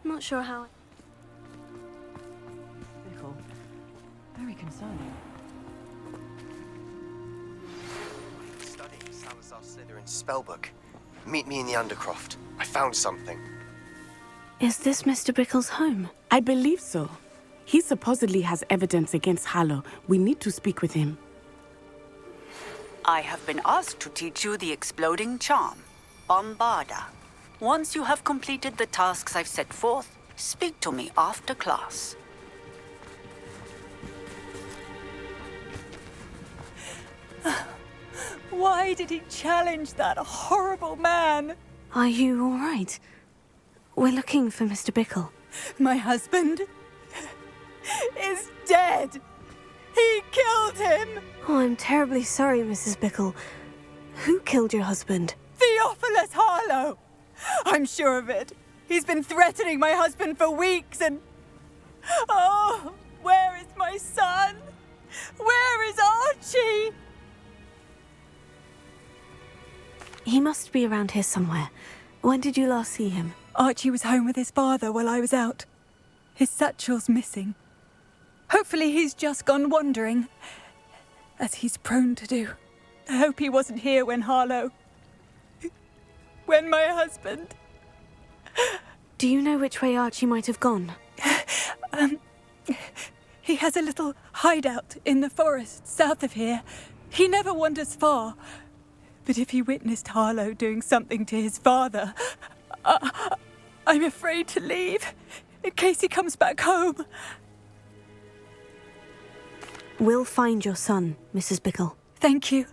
I'm not sure how. Very concerning. Studying Slytherin's spellbook. Meet me in the Undercroft. I found something. Is this Mr. Bickle's home? I believe so. He supposedly has evidence against Harlow. We need to speak with him. I have been asked to teach you the exploding charm, Bombarda. Once you have completed the tasks I've set forth, speak to me after class. Why did he challenge that horrible man? Are you all right? We're looking for Mr. Bickle. My husband is dead. He killed him. Oh, I'm terribly sorry, Mrs. Bickle. Who killed your husband? Theophilus Harlow. I'm sure of it. He's been threatening my husband for weeks and... Oh, where is my son? Where is Archie? He must be around here somewhere. When did you last see him? Archie was home with his father while I was out. His satchel's missing. Hopefully he's just gone wandering, as he's prone to do. I hope he wasn't here when Harlow... when my husband... Do you know which way Archie might have gone? He has a little hideout in the forest south of here. He never wanders far. But if he witnessed Harlow doing something to his father, I'm afraid to leave, in case he comes back home. We'll find your son, Mrs. Bickle. Thank you.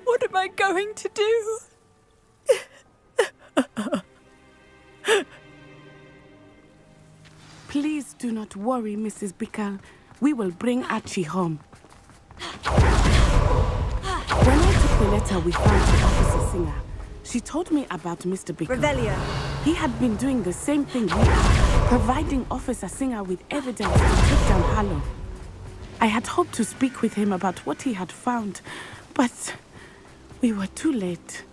What am I going to do? Please do not worry, Mrs. Bickle. We will bring Archie home. When I took the letter we found to Officer Singer, she told me about Mr. Bickle. Revelio. He had been doing the same thing we are, providing Officer Singer with evidence to take down Harlow. I had hoped to speak with him about what he had found, but we were too late.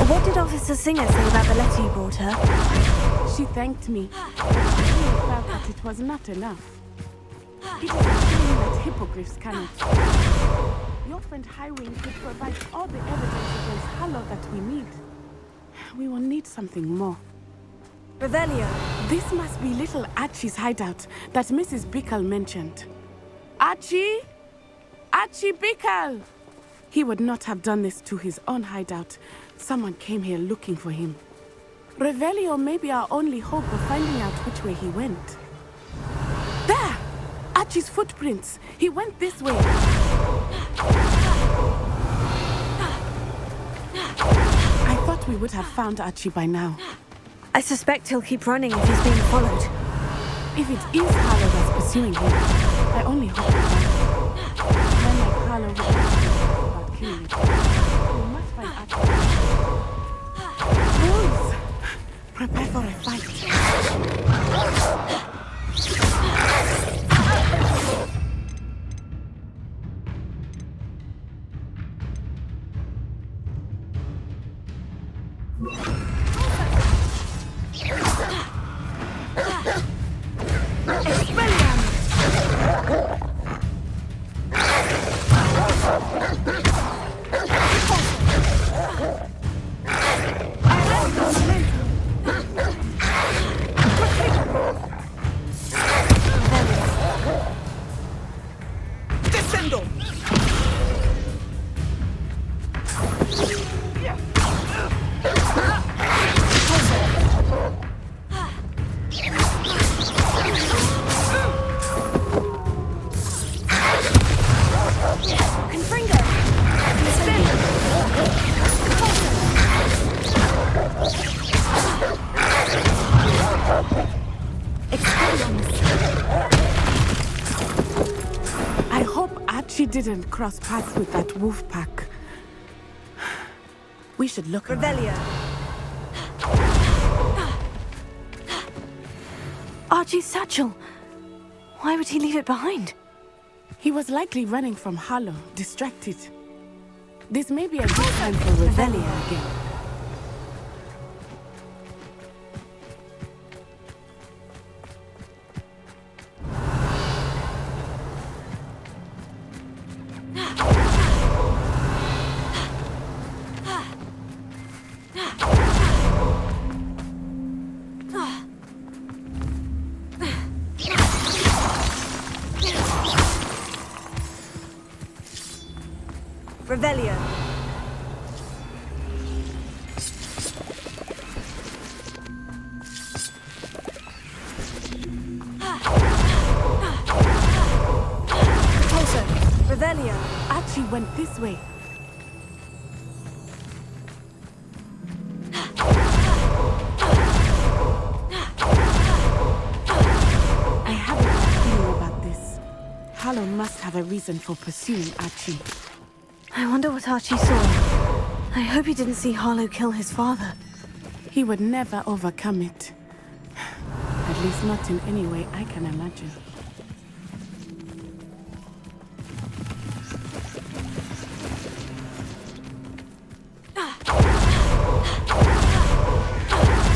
What did Officer Singer say about the letter you brought her? She thanked me, but she felt that it was not enough. It is a shame that hippogriffs cannot. Your friend Highwing could provide all the evidence against Harlow that we need. We will need something more. Revelio. This must be little Archie's hideout that Mrs. Bickle mentioned. Archie? Archie Bickle! He would not have done this to his own hideout. Someone came here looking for him. Revelio may be our only hope of finding out which way he went. There! Archie's footprints. He went this way. I thought we would have found Archie by now. I suspect he'll keep running if he's being followed. If it is Harlow that's pursuing him, I only hope that men like Harlow will not about killing him. We must find Archie. Wolves! Prepare for a fight. I hope Archie didn't cross paths with that wolf pack. We should look around. Revelio. Archie's satchel. Why would he leave it behind? He was likely running from Harlow, distracted. This may be a good time for Revelio again. Revelio. Repulsor. Revelio. Archie went this way. I have a feeling about this. Harlow must have a reason for pursuing Archie. I wonder what Archie saw. I hope he didn't see Harlow kill his father. He would never overcome it. At least not in any way I can imagine.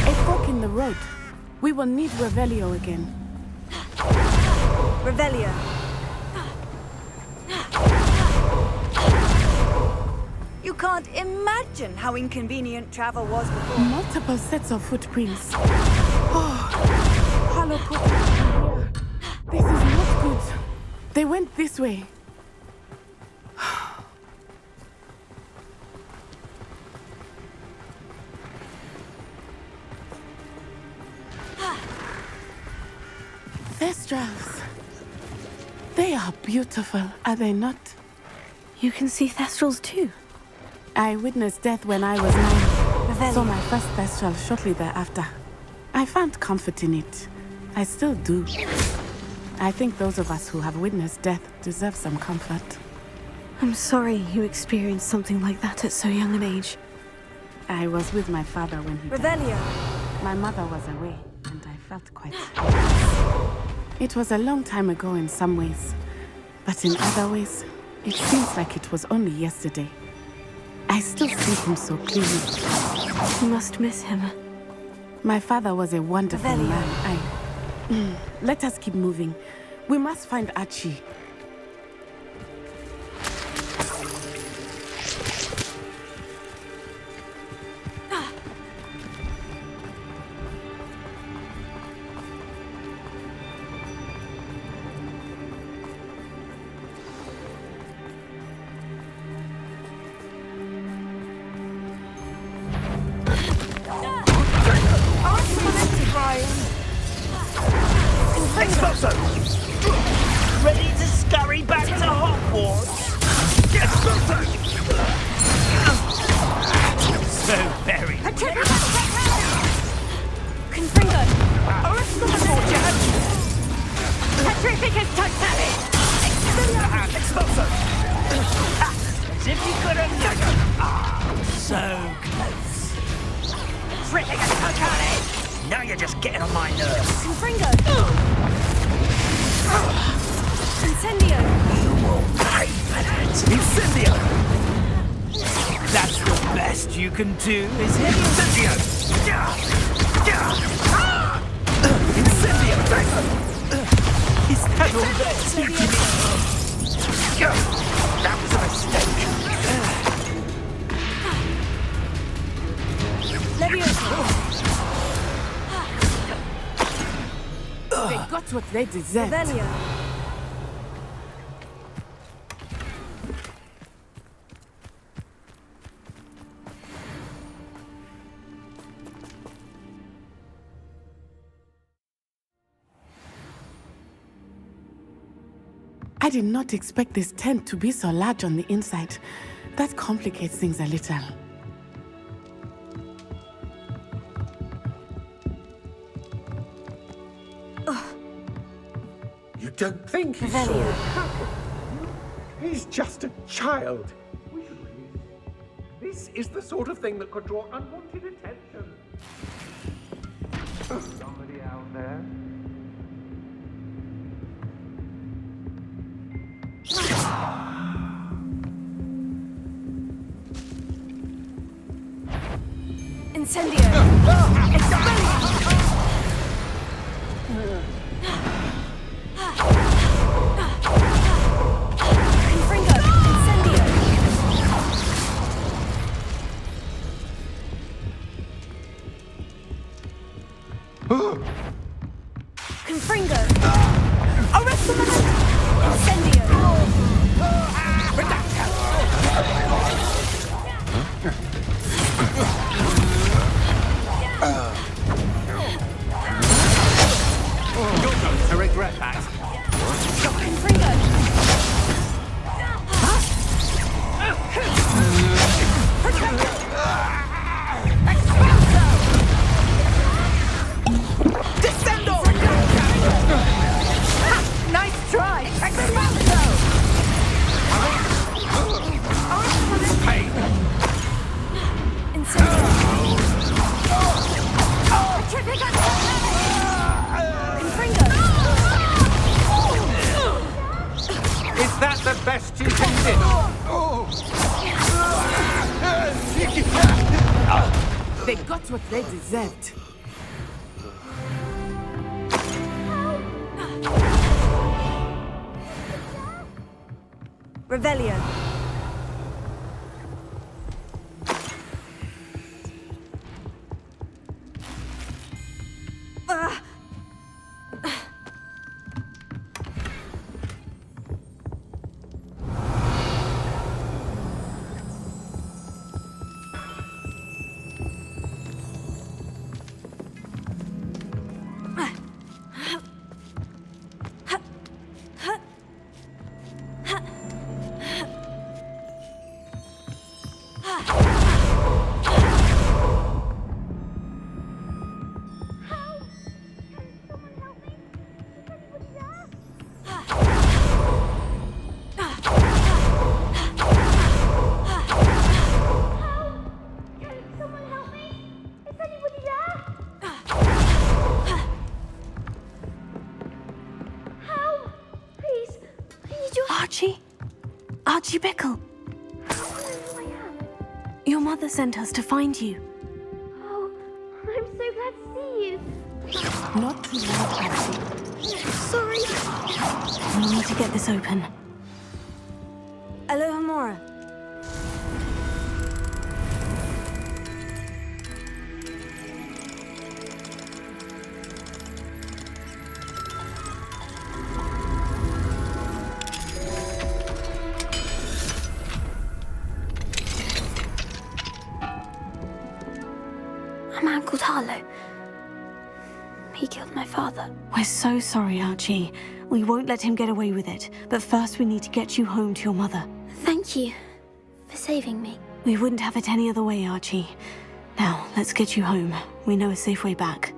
A fork in the road. We will need Revelio again. Revelio. You can't imagine how inconvenient travel was before. Multiple sets of footprints. Oh, Harlow put them here. This is not good. They went this way. Thestrals. They are beautiful, are they not? You can see Thestrals too. I witnessed death when I was 9. Saw my first Thestral shortly thereafter. I found comfort in it. I still do. I think those of us who have witnessed death deserve some comfort. I'm sorry you experienced something like that at so young an age. I was with my father when he died. Revelio. My mother was away, and I felt quite It was a long time ago in some ways, but in other ways, it seems like it was only yesterday. I still see him so clearly. You must miss him. My father was a wonderful Revelio. man. Let us keep moving. We must find Archie. Expulso! Ready to scurry back to Hogwarts? Expulso! So very. Confringo. Petrificus Totalis. Expulso! As if you could have known. So close. Petrificus Totalis. Now you're just getting on my nerves. Confringo. Incendio. You will pay for that. Incendio! That's the best you can do, is it? Incendio! Incendio! Is that all there? That was a mistake. Leviosa. They got what they deserved. Revelio. I did not expect this tent to be so large on the inside. That complicates things a little. You don't think he's Revelio. He's just a child. We should release him. This is the sort of thing that could draw unwanted attention. Somebody out there? Incendio. Confringo. Incendio. Confringo. Arrest the moment. Incendio. They got what they deserved. Revelio. Archie Bickle. Your mother sent us to find you. Oh, I'm so glad to see you. Not too loud, Archie. Sorry. We need to get this open. Aloha Mora. A man called Harlow. He killed my father. We're so sorry, Archie. We won't let him get away with it. But first we need to get you home to your mother. Thank you for saving me. We wouldn't have it any other way, Archie. Now, let's get you home. We know a safe way back.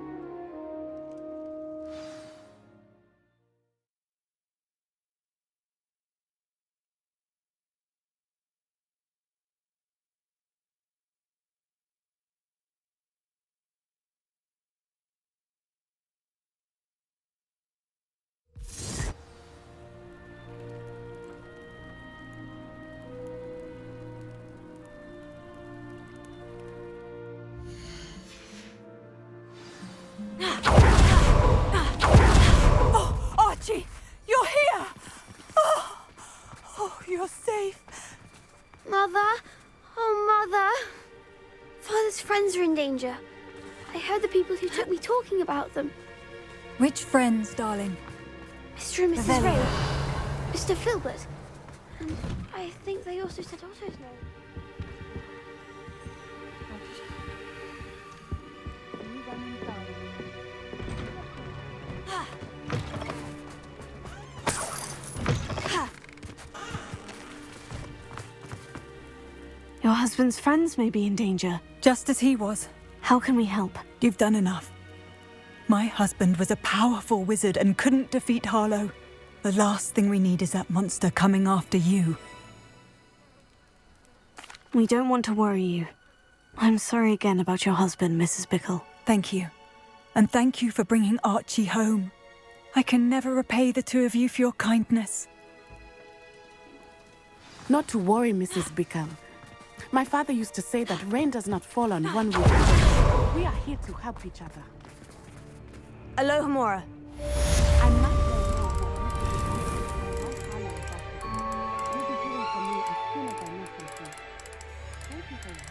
Oh, Archie! You're here! Oh, you're safe. Mother? Oh, Mother. Father's friends are in danger. I heard the people who took me talking about them. Which friends, darling? Mr. and Mrs. Ray. Mr. Filbert. And I think they also said Otto's name. Your husband's friends may be in danger. Just as he was. How can we help? You've done enough. My husband was a powerful wizard and couldn't defeat Harlow. The last thing we need is that monster coming after you. We don't want to worry you. I'm sorry again about your husband, Mrs. Bickle. Thank you. And thank you for bringing Archie home. I can never repay the two of you for your kindness. Not to worry, Mrs. Bickle. My father used to say that rain does not fall on one roof. We are here to help each other. Aloha Mora. I must know what you'll be hearing from me as soon as I know something. Thank you for your help.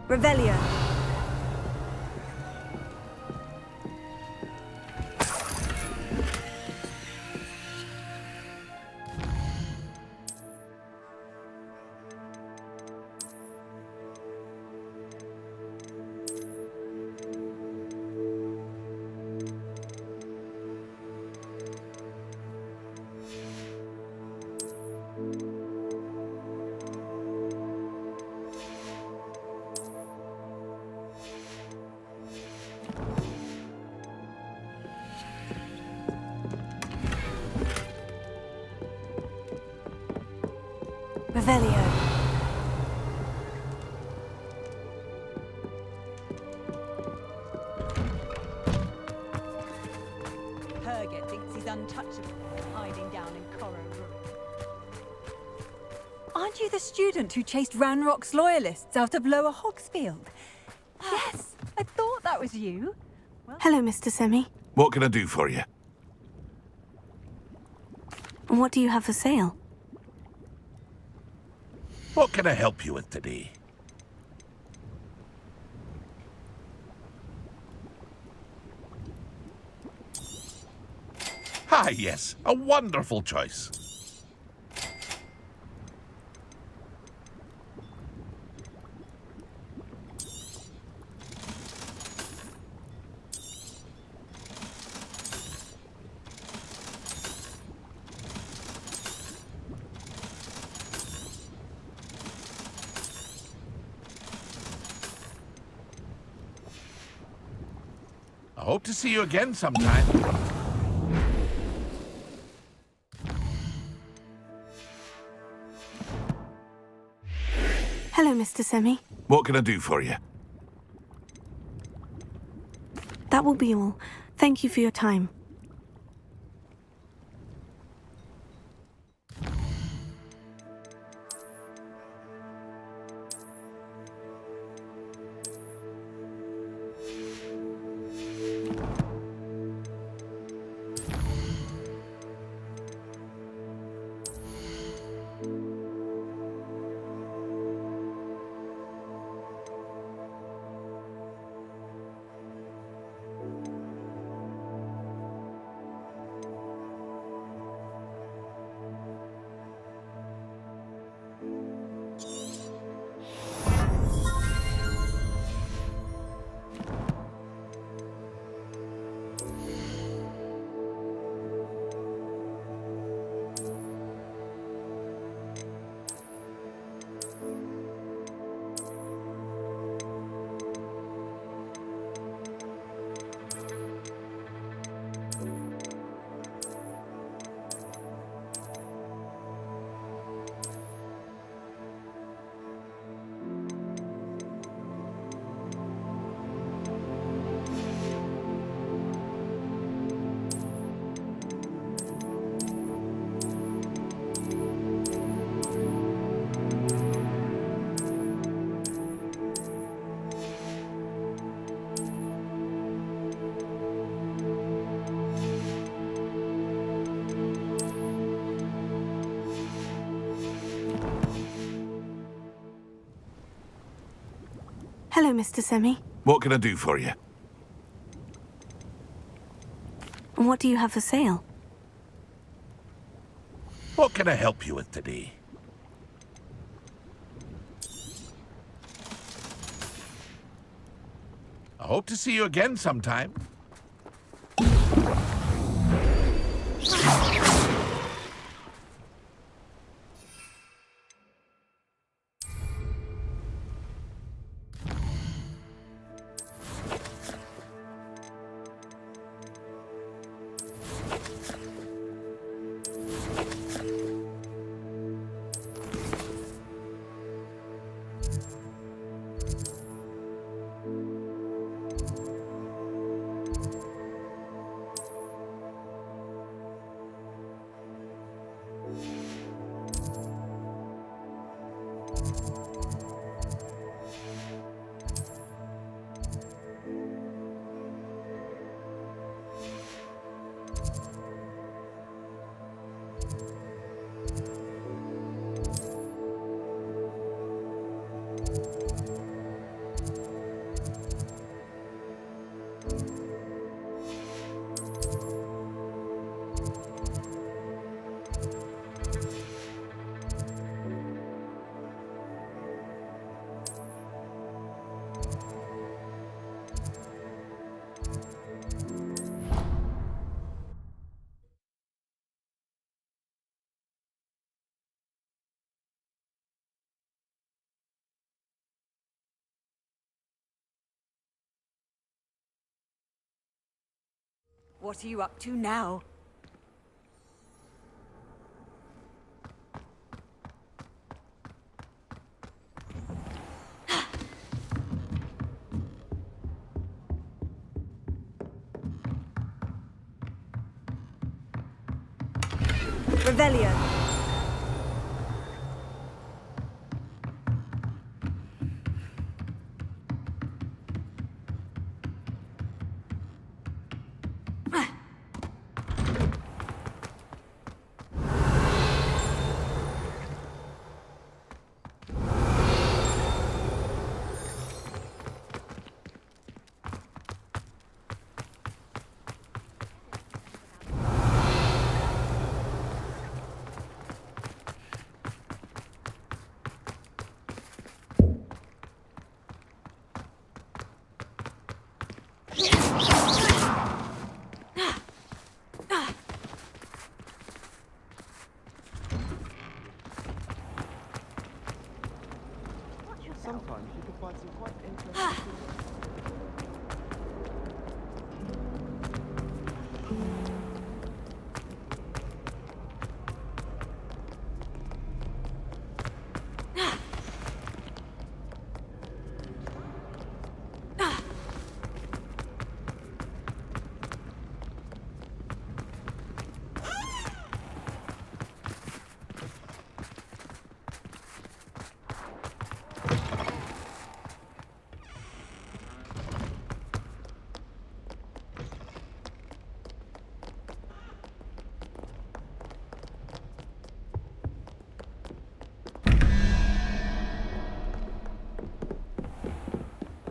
Revelio. Revelio. Herget thinks he's untouchable, hiding down in Corro Room. Aren't you the student who chased Ranrock's loyalists out of Lower Hogsfield? Yes, I thought that was you. Hello, Mr. Semi. What can I do for you? And what do you have for sale? What can I help you with today? Ah, yes, a wonderful choice. I hope to see you again sometime. Hello, Mr. Semi. What can I do for you? That will be all. Thank you for your time. Hello, Mr. Semi. What can I do for you? And what do you have for sale? What can I help you with today? I hope to see you again sometime. What are you up to now? Revelio. Sometimes you can find some quite interesting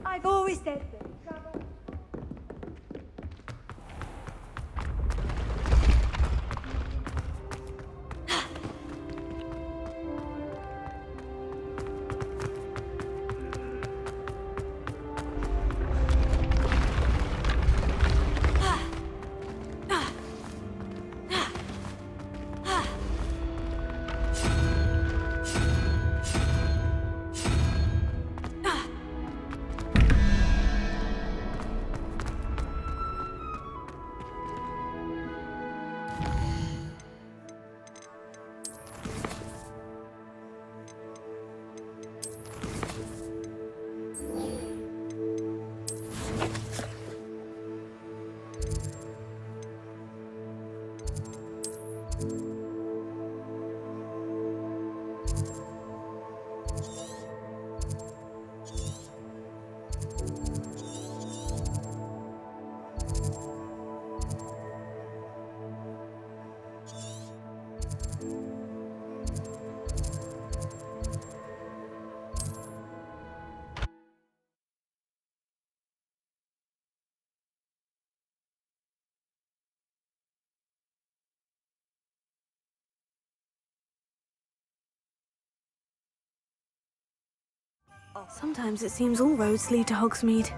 I've always said that trouble. Sometimes it seems all roads lead to Hogsmeade.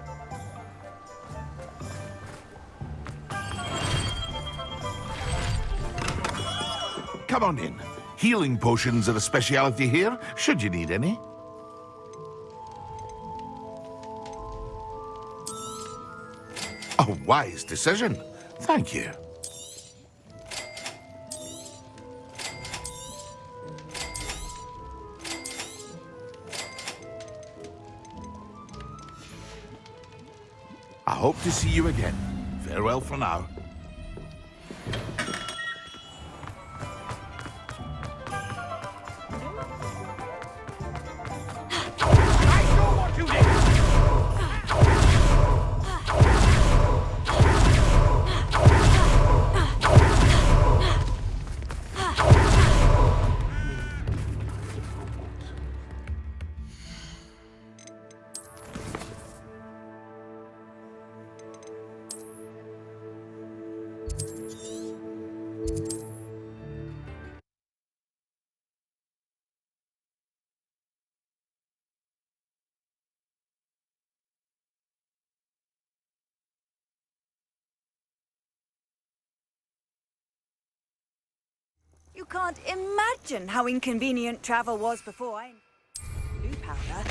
Come on in. Healing potions are a speciality here, should you need any. A wise decision. Thank you. I hope to see you again. Farewell for now. You can't imagine how inconvenient travel was before I... Blue powder.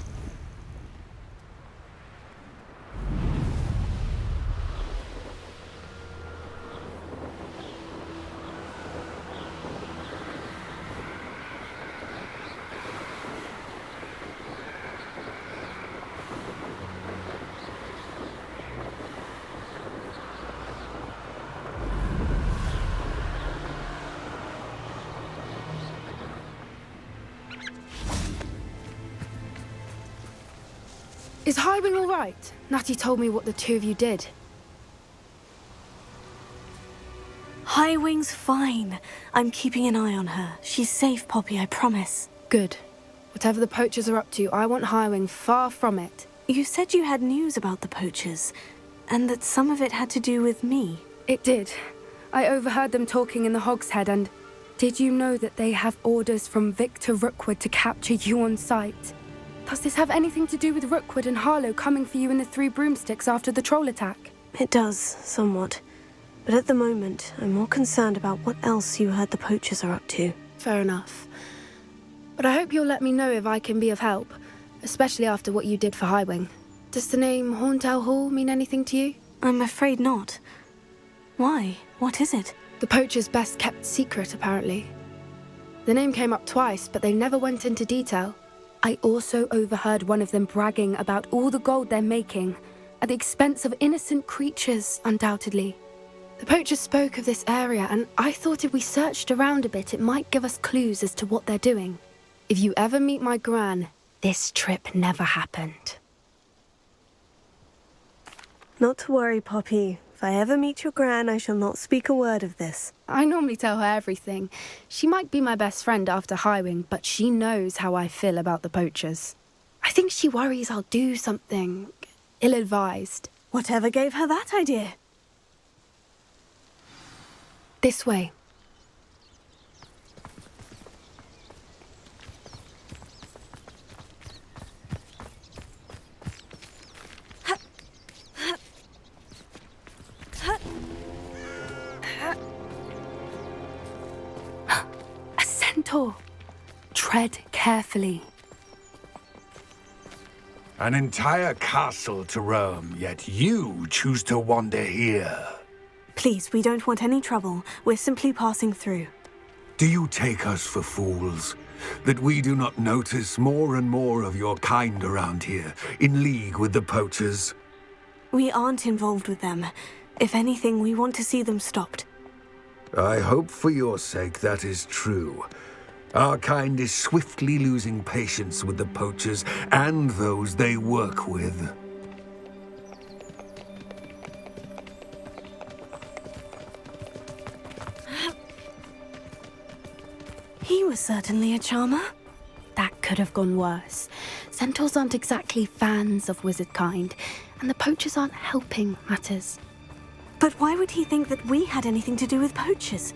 Is Highwing all right? Natty told me what the two of you did. Highwing's fine. I'm keeping an eye on her. She's safe, Poppy, I promise. Good. Whatever the poachers are up to, I want Highwing far from it. You said you had news about the poachers, and that some of it had to do with me. It did. I overheard them talking in the Hogshead, and did you know that they have orders from Victor Rookwood to capture you on sight? Does this have anything to do with Rookwood and Harlow coming for you in the Three Broomsticks after the troll attack? It does, somewhat. But at the moment, I'm more concerned about what else you heard the poachers are up to. Fair enough. But I hope you'll let me know if I can be of help, especially after what you did for Highwing. Does the name Horntail Hall mean anything to you? I'm afraid not. Why? What is it? The poachers' best kept secret, apparently. The name came up twice, but they never went into detail. I also overheard one of them bragging about all the gold they're making, at the expense of innocent creatures, undoubtedly. The poachers spoke of this area, and I thought if we searched around a bit, it might give us clues as to what they're doing. If you ever meet my gran, this trip never happened. Not to worry, Poppy. If I ever meet your gran, I shall not speak a word of this. I normally tell her everything. She might be my best friend after Highwing, but she knows how I feel about the poachers. I think she worries I'll do something ill-advised. Whatever gave her that idea? This way. A centaur. Tread carefully. An entire castle to roam, yet you choose to wander here. Please, we don't want any trouble. We're simply passing through. Do you take us for fools? That we do not notice more and more of your kind around here, in league with the poachers? We aren't involved with them. If anything, we want to see them stopped. I hope for your sake that is true. Our kind is swiftly losing patience with the poachers and those they work with. He was certainly a charmer. That could have gone worse. Centaurs aren't exactly fans of wizard kind, and the poachers aren't helping matters. But why would he think that we had anything to do with poachers?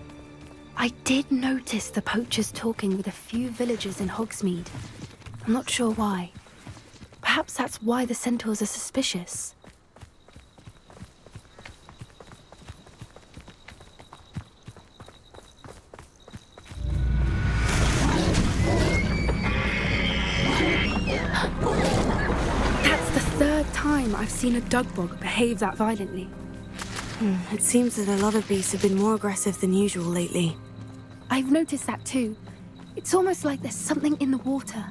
I did notice the poachers talking with a few villagers in Hogsmeade. I'm not sure why. Perhaps that's why the centaurs are suspicious. That's the third time I've seen a dugbog behave that violently. It seems that a lot of beasts have been more aggressive than usual lately. I've noticed that too. It's almost like there's something in the water.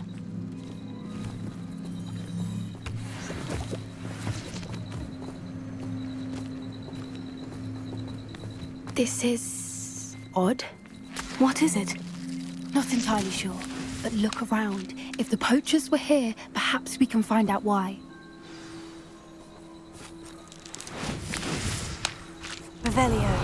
This is odd. What is it? Not entirely sure, but look around. If the poachers were here, perhaps we can find out why. Revelio.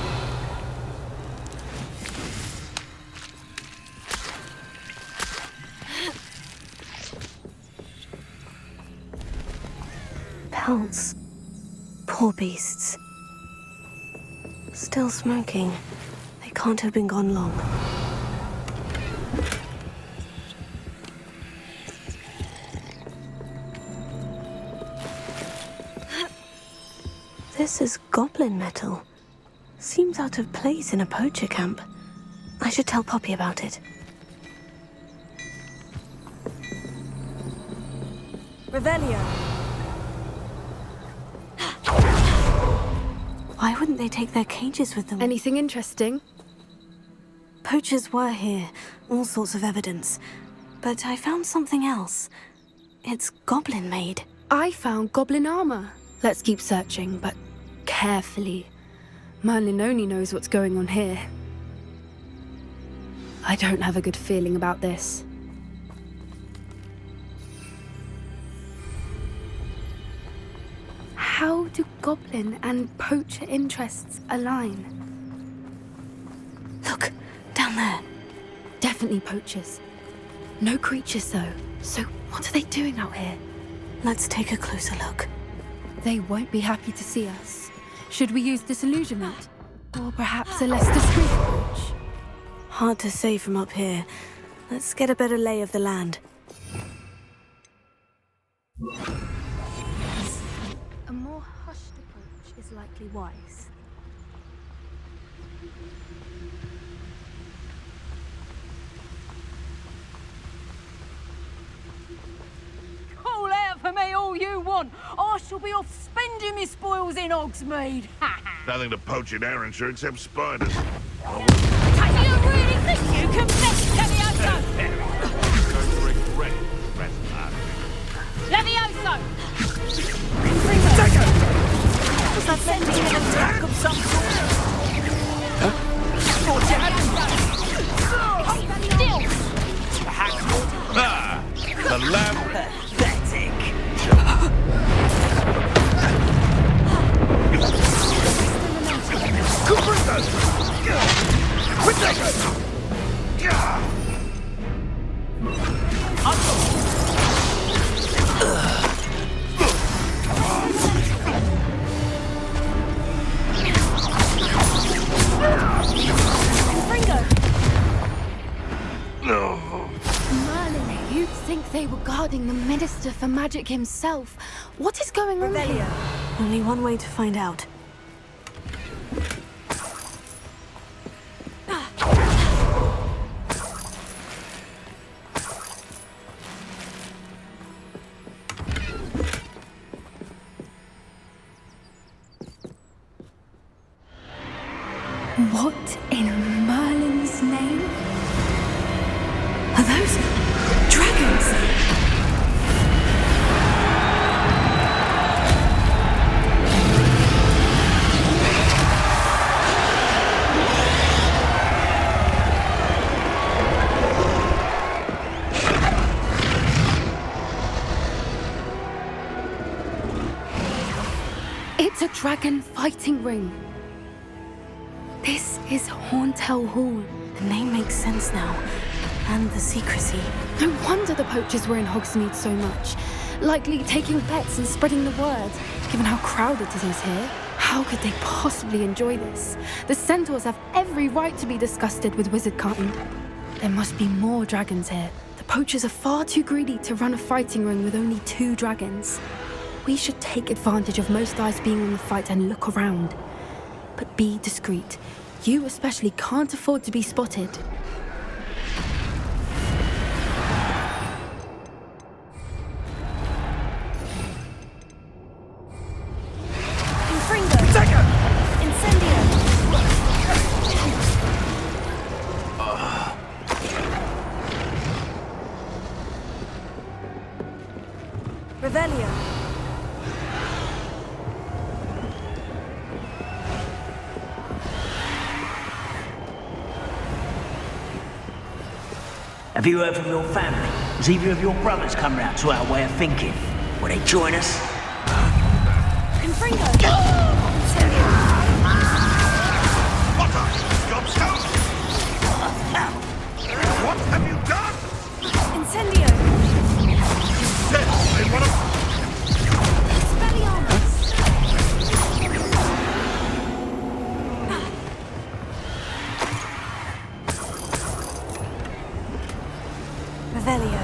Pelts. Poor beasts. Still smoking. They can't have been gone long. This is goblin metal. Seems out of place in a poacher camp. I should tell Poppy about it. Revelio. Why wouldn't they take their cages with them? Anything interesting? Poachers were here, all sorts of evidence. But I found something else. It's goblin-made. I found goblin armor. Let's keep searching, but carefully. Merlin only knows what's going on here. I don't have a good feeling about this. do goblin and poacher interests align? Look, down there. Definitely poachers. No creatures, though. So what are they doing out here? Let's take a closer look. They won't be happy to see us. Should we use disillusionment? Or perhaps a less discreet approach? Hard to say from up here. Let's get a better lay of the land. A more hushed approach is likely wise. Call out for me all you want. I shall be off spending my spoils in Hogsmeade. Nothing to poach in Arrowshire except spiders. You really think you can mess Levioso? Levioso! Was that sending an attack of some sort? Thought you had still! Ah! The lamb! Pathetic! Merlin, you'd think they were guarding the Minister for Magic himself. What is going on here? Only one way to find out. What in Merlin's name? Are those dragons? It's a dragon fighting ring. This is Horntail Hall. The name makes sense now. And the secrecy. No wonder the poachers were in Hogsmeade so much. Likely taking bets and spreading the word. Given how crowded it is here, how could they possibly enjoy this? The centaurs have every right to be disgusted with wizardkind. There must be more dragons here. The poachers are far too greedy to run a fighting ring with only 2 dragons. We should take advantage of most eyes being on the fight and look around. But be discreet. You especially can't afford to be spotted. Have you heard from your family? Has either of your brothers come round to our way of thinking? Will they join us? Confringo! Potter! Gobstone! What have you done? Incendio! Dead! In one of... Expelliarmus! Revelio.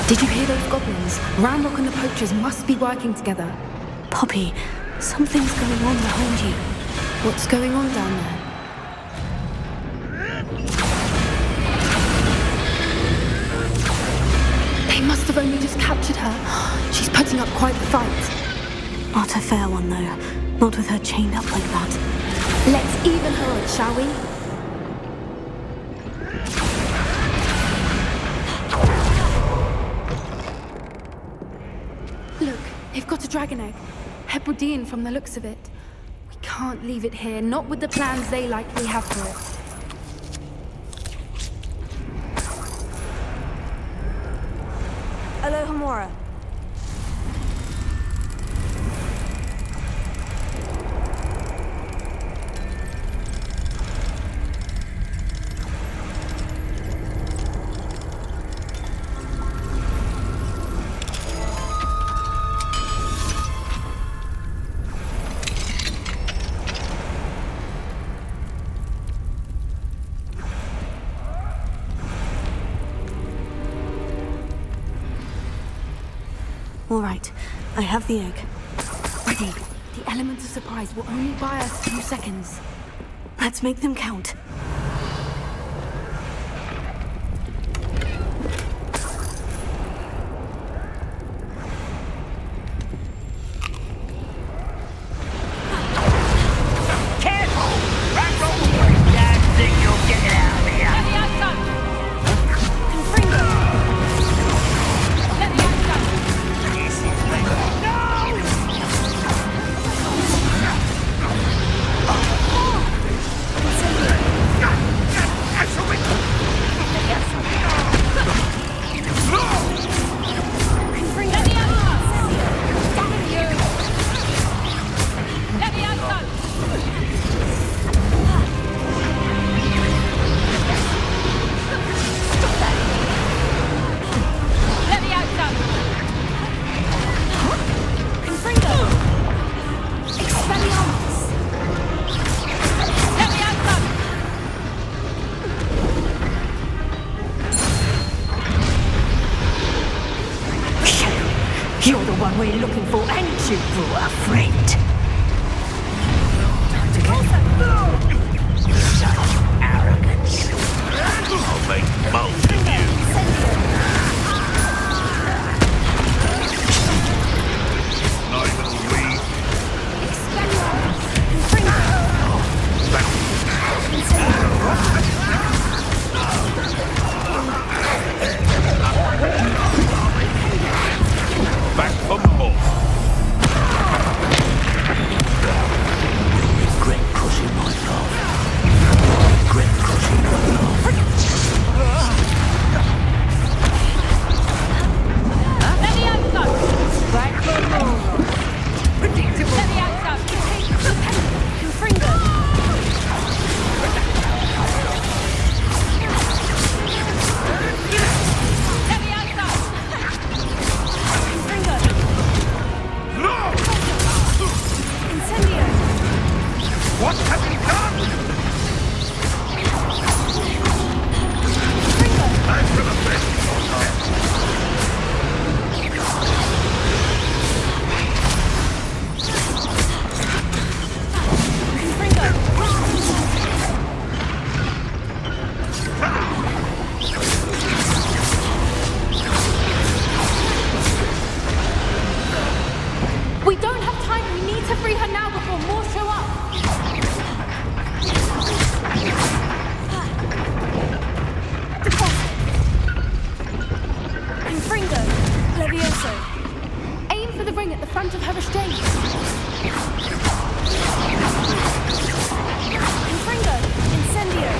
Did you hear those goblins? Ramrock and the poachers must be working together. Poppy, something's going on behind you. What's going on down there? They must have only just captured her. She's putting up quite the fight. Not a fair one, though. Not with her chained up like that. Let's even her odds, shall we? Look, they've got a dragon egg. Hebridean from the looks of it. We can't leave it here, not with the plans they likely have for it. Hello, Hamora. All right, I have the egg. Ready. The element of surprise will only buy us a few seconds. Let's make them count. Careful! Right roll the way. Dad think you'll get it out of here. You're the one we're looking for, and you brought a friend. Time to get such arrogance. I'll make most of you. Not even we. Back for more. Regret crushing my love. Regret crushing my love. Let me out, son. Back for more. Predictable. Let me out, son. Confringo. Let me out, son. Confringo. Incendio. What have you done? I'm for the best. We don't have time. We need to free her now before more show up. Confringo. Levioso. Aim for the ring at the front of her restraint. Confringo. Incendio.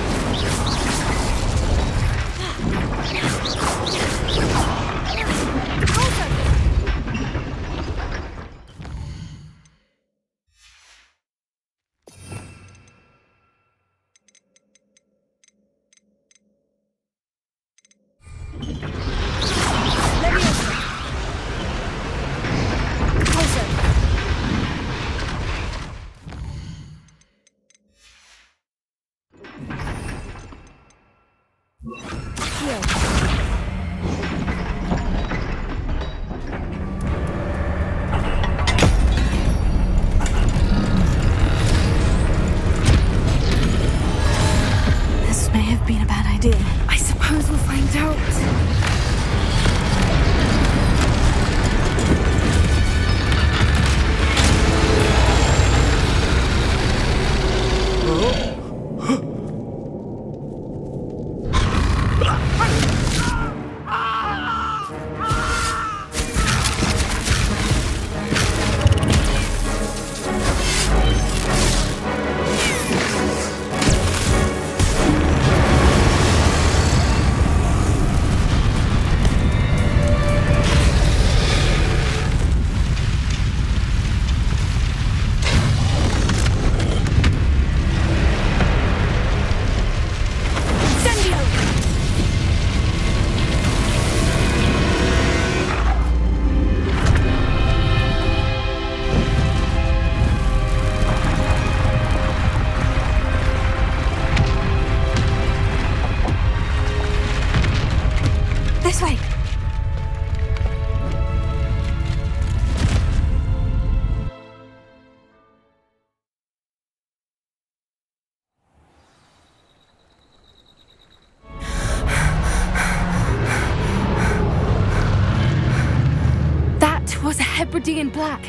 was a Hebridean black.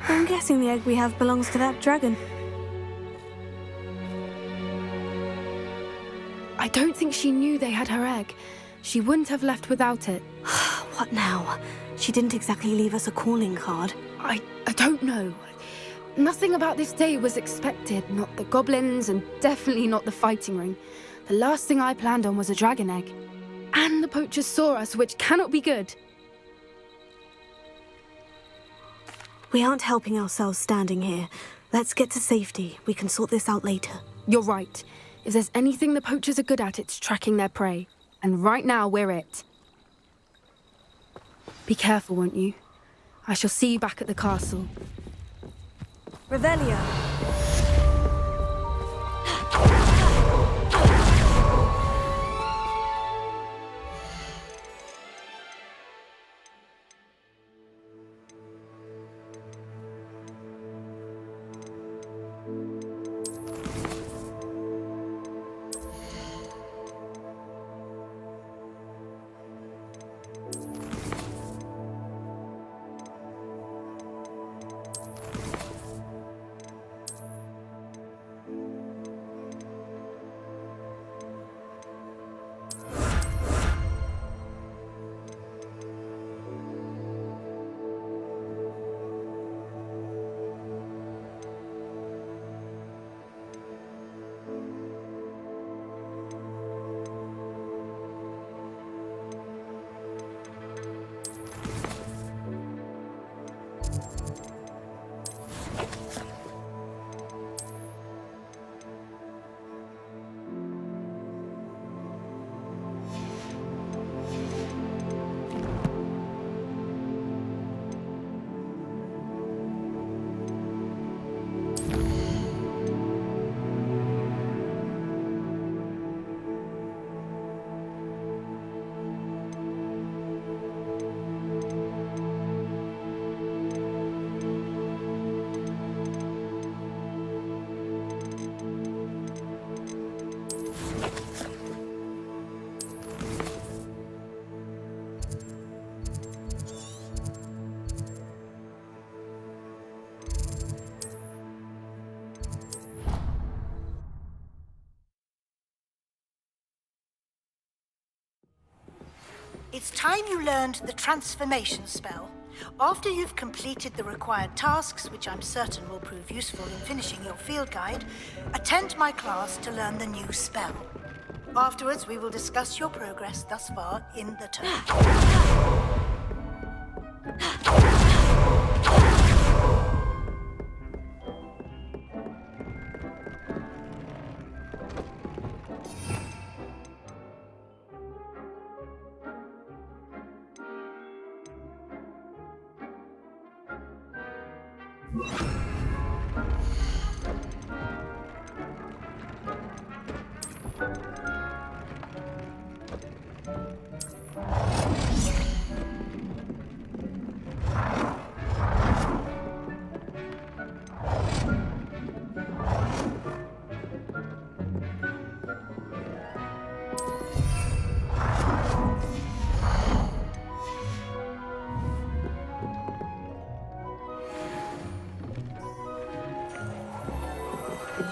I'm guessing the egg we have belongs to that dragon. I don't think she knew they had her egg. She wouldn't have left without it. What now? She didn't exactly leave us a calling card. I don't know. Nothing about this day was expected. Not the goblins, and definitely not the fighting ring. The last thing I planned on was a dragon egg. And the poachers saw us, which cannot be good. We aren't helping ourselves standing here. Let's get to safety. We can sort this out later. You're right. If there's anything the poachers are good at, it's tracking their prey. And right now, we're it. Be careful, won't you? I shall see you back at the castle. Revelio. It's time you learned the transformation spell. After you've completed the required tasks, which I'm certain will prove useful in finishing your field guide, attend my class to learn the new spell. Afterwards, we will discuss your progress thus far in the term.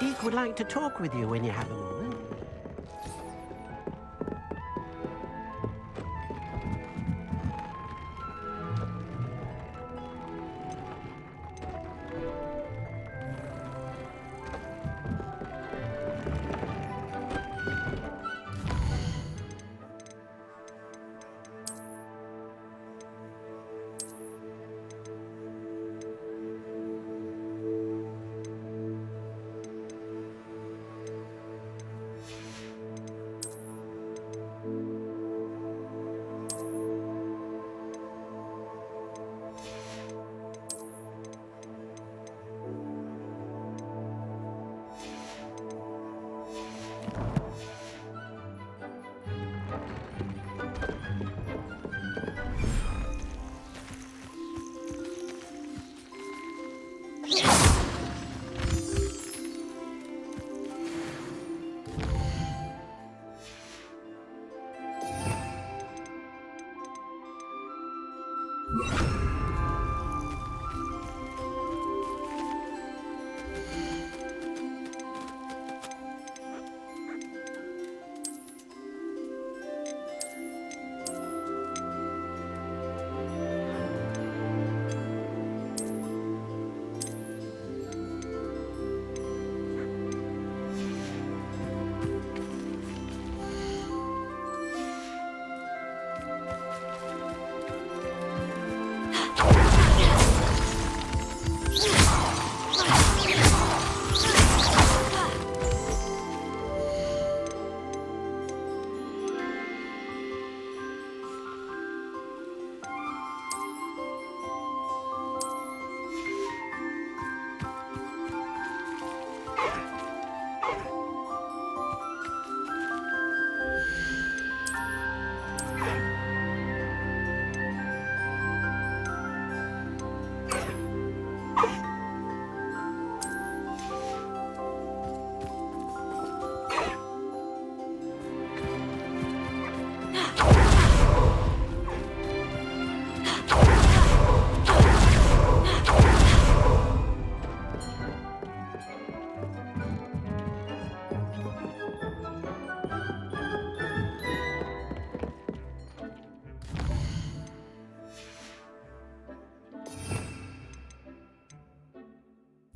Deke would like to talk with you when you have a moment.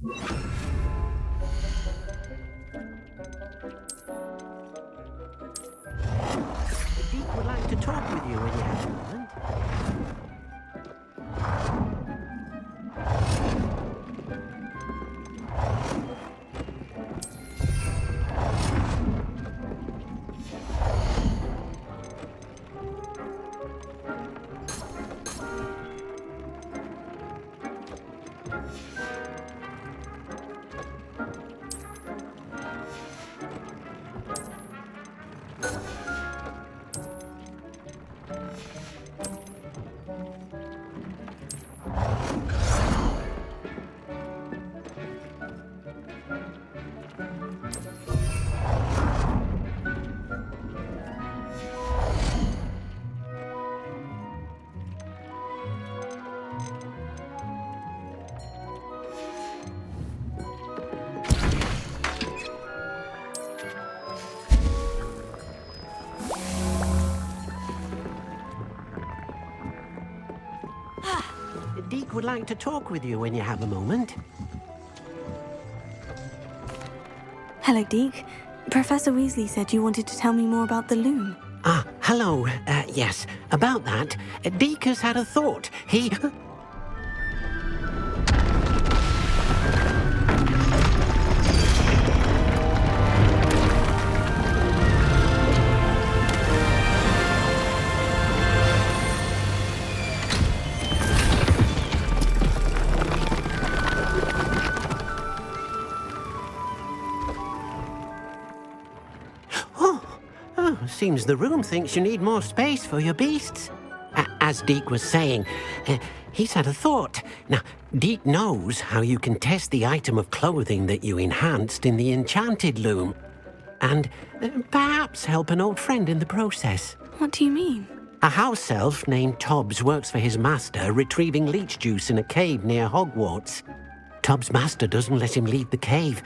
Deek would like to talk with you when you have a moment. Deek would like to talk with you when you have a moment. Hello, Deke. Professor Weasley said you wanted to tell me more about the loom. Ah, hello. Yes, about that. Deek has had a thought. He... Seems the room thinks you need more space for your beasts. As Deek was saying, he's had a thought. Now, Deek knows how you can test the item of clothing that you enhanced in the enchanted loom. And perhaps help an old friend in the process. What do you mean? A house elf named Tobbs works for his master, retrieving leech juice in a cave near Hogwarts. Tobbs' master doesn't let him leave the cave,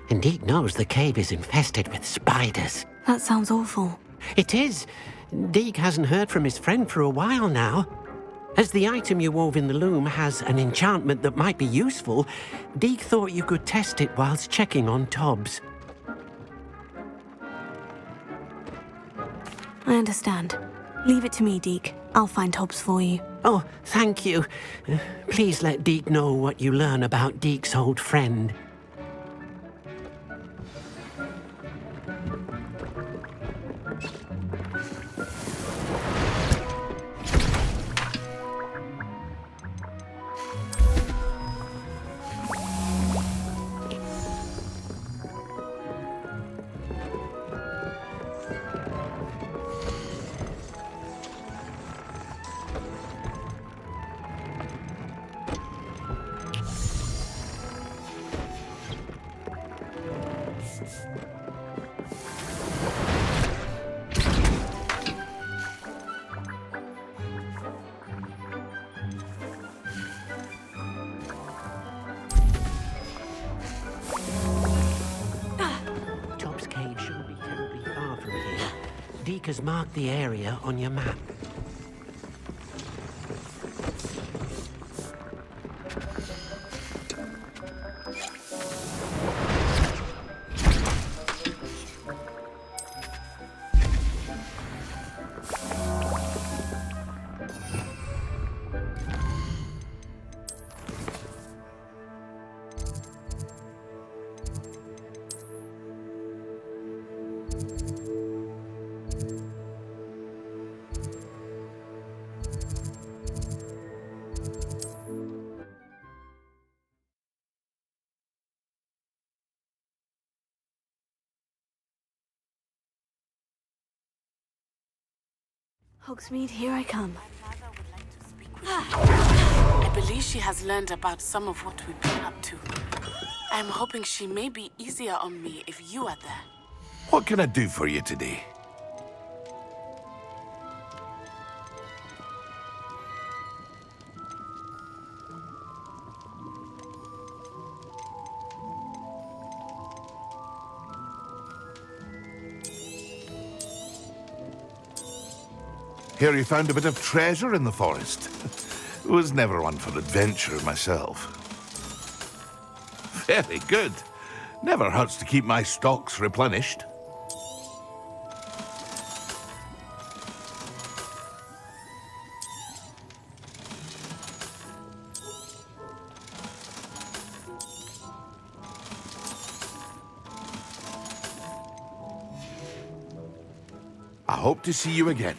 and Deek knows the cave is infested with spiders. That sounds awful. It is. Deek hasn't heard from his friend for a while now. As the item you wove in the loom has an enchantment that might be useful, Deek thought you could test it whilst checking on Tobbs. I understand. Leave it to me, Deke. I'll find Tobbs for you. Oh, thank you. Please let Deek know what you learn about Deek's old friend. Deek has marked the area on your map. Hogsmeade, here I come. I believe she has learned about some of what we've been up to. I'm hoping she may be easier on me if you are there. What can I do for you today? Hear you found a bit of treasure in the forest. Was never one for adventure myself. Very good. Never hurts to keep my stocks replenished. I hope to see you again.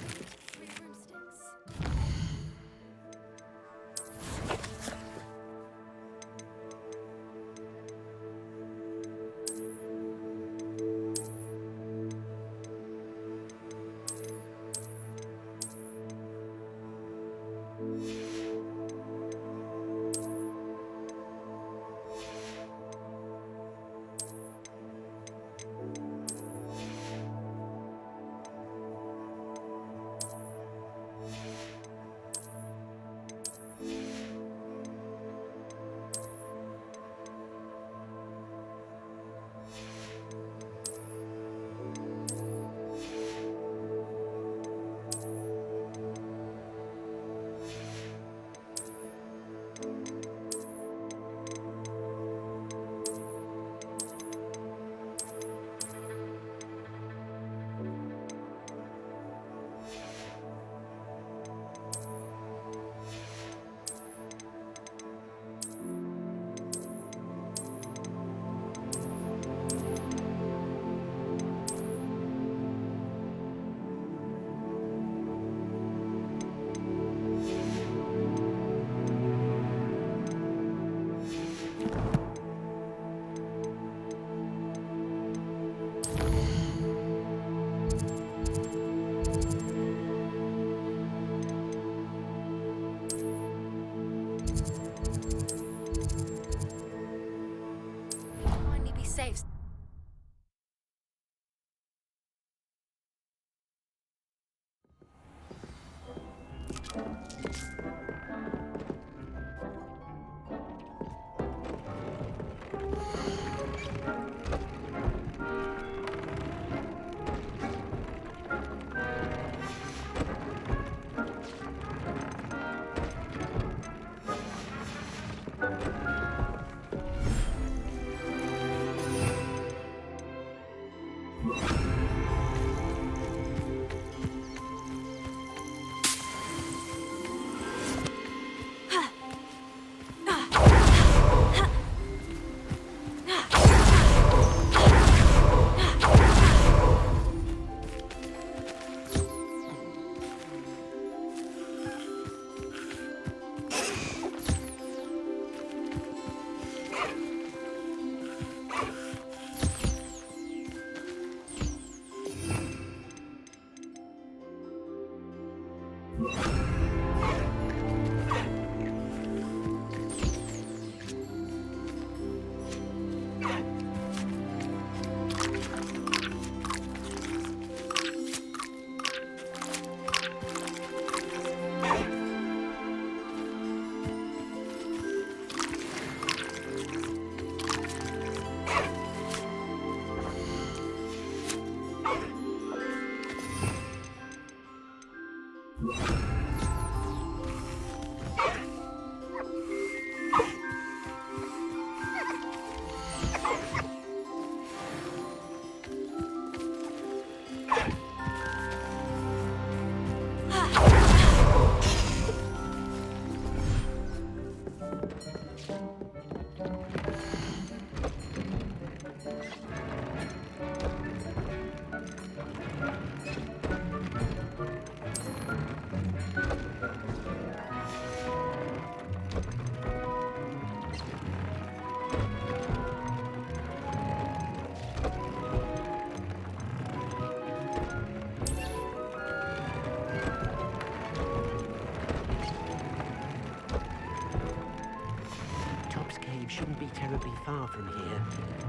Shouldn't be terribly far from here.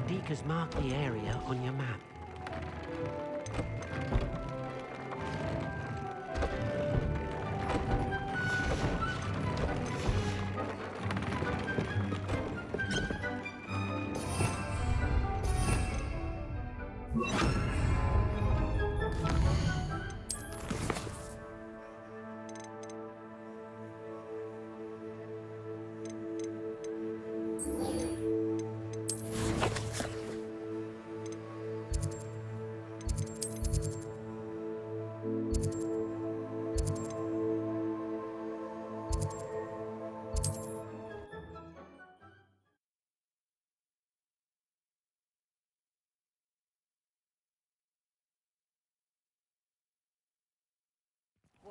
Deke has marked the area on your map.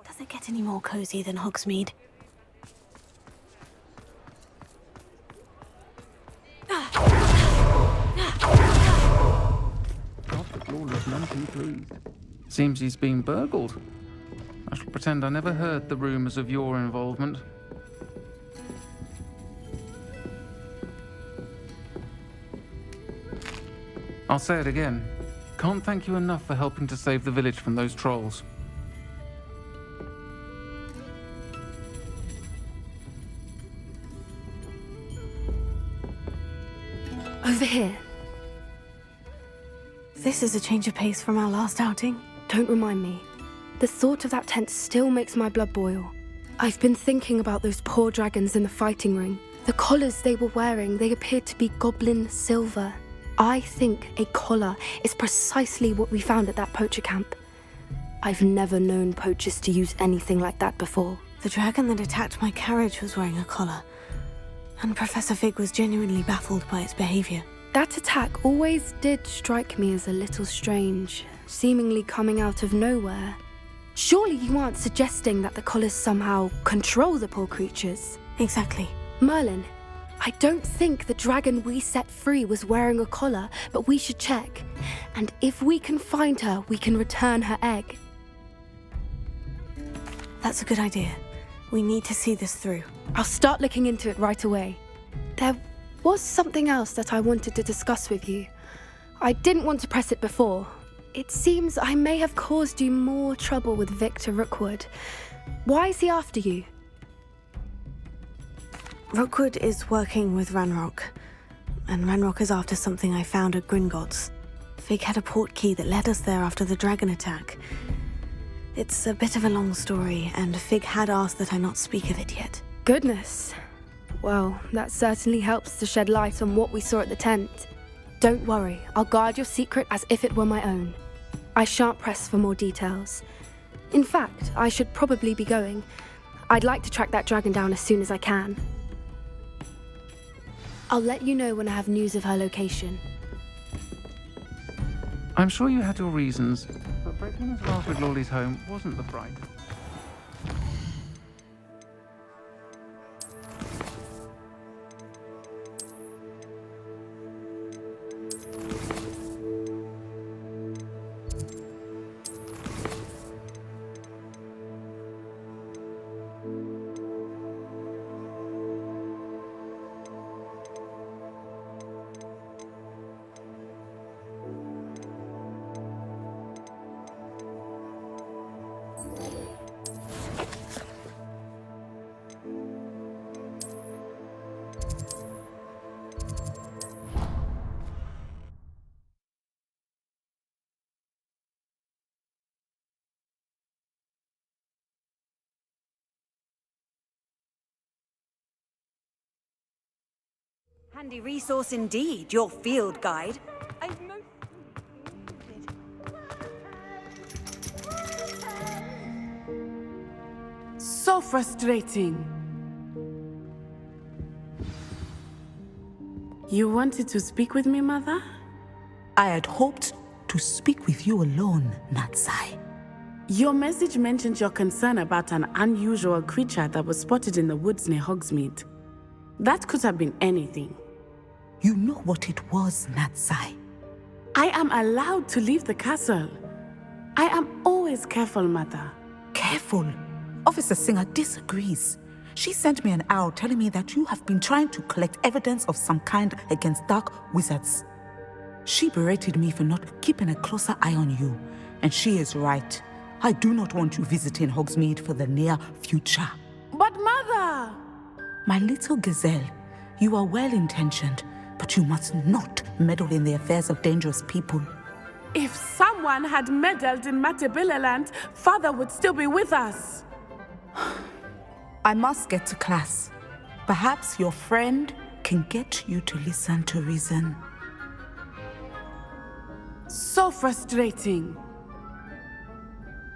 Does it get any more cozy than Hogsmeade? Flawless, none too pleased. Seems he's been burgled. I shall pretend I never heard the rumours of your involvement. I'll say it again. Can't thank you enough for helping to save the village from those trolls. Over here. This is a change of pace from our last outing. Don't remind me. The thought of that tent still makes my blood boil. I've been thinking about those poor dragons in the fighting ring. The collars they were wearing, they appeared to be goblin silver. I think a collar is precisely what we found at that poacher camp. I've never known poachers to use anything like that before. The dragon that attacked my carriage was wearing a collar, and Professor Fig was genuinely baffled by its behavior. That attack always did strike me as a little strange, seemingly coming out of nowhere. Surely you aren't suggesting that the collars somehow control the poor creatures? Exactly. Merlin, I don't think the dragon we set free was wearing a collar, but we should check. And if we can find her, we can return her egg. That's a good idea. We need to see this through. I'll start looking into it right away. There was something else that I wanted to discuss with you. I didn't want to press it before. It seems I may have caused you more trouble with Victor Rookwood. Why is he after you? Rookwood is working with Ranrock, and Ranrock is after something I found at Gringotts. Fig had a port key that led us there after the dragon attack. It's a bit of a long story, and Fig had asked that I not speak of it yet. Goodness. Well, that certainly helps to shed light on what we saw at the tent. Don't worry, I'll guard your secret as if it were my own. I shan't press for more details. In fact, I should probably be going. I'd like to track that dragon down as soon as I can. I'll let you know when I have news of her location. I'm sure you had your reasons, but breaking his glass with Lawley's home wasn't the fright. Handy resource indeed, your field guide. So frustrating. You wanted to speak with me, Mother? I had hoped to speak with you alone, Natsai. Your message mentioned your concern about an unusual creature that was spotted in the woods near Hogsmeade. That could have been anything. You know what it was, Natsai. I am allowed to leave the castle. I am always careful, Mother. Careful? Officer Singer disagrees. She sent me an owl telling me that you have been trying to collect evidence of some kind against dark wizards. She berated me for not keeping a closer eye on you, and she is right. I do not want you visiting Hogsmeade for the near future. But Mother! My little gazelle, you are well-intentioned, but you must not meddle in the affairs of dangerous people. If someone had meddled in Matabeleland, Father would still be with us. I must get to class. Perhaps your friend can get you to listen to reason. So frustrating.